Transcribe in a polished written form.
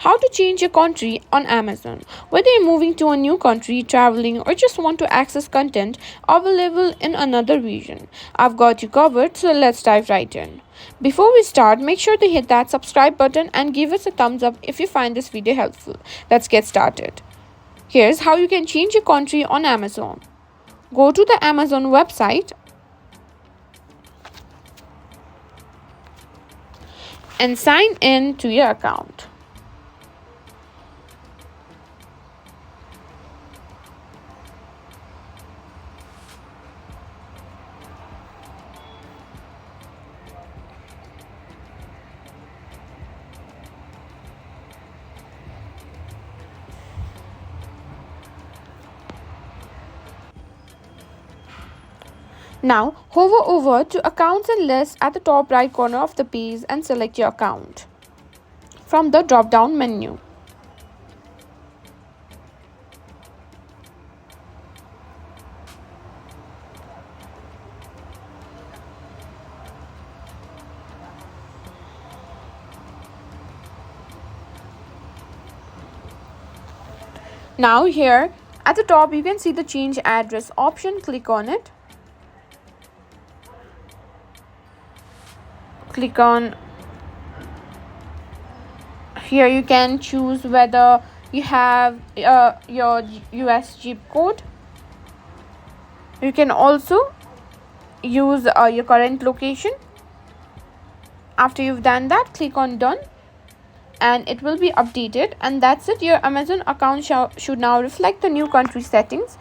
How to change your country on Amazon. Whether you're moving to a new country, traveling, or just want to access content available in another region, I've got you covered, so let's dive right in. Before we start, make sure to hit that subscribe button and give us a thumbs up if you find this video helpful. Let's get started. Here's how you can change your country on Amazon. Go to the Amazon website and sign in to your account. Now, hover over to Accounts and Lists at the top right corner of the page and select your account from the drop-down menu. Now here at the top you can see the change address option. Click on it. Click on here. You can choose whether you have your US zip code. You can also use your current location. After you've done that, click on done and it will be updated, and that's it. Your Amazon account should now reflect the new country settings.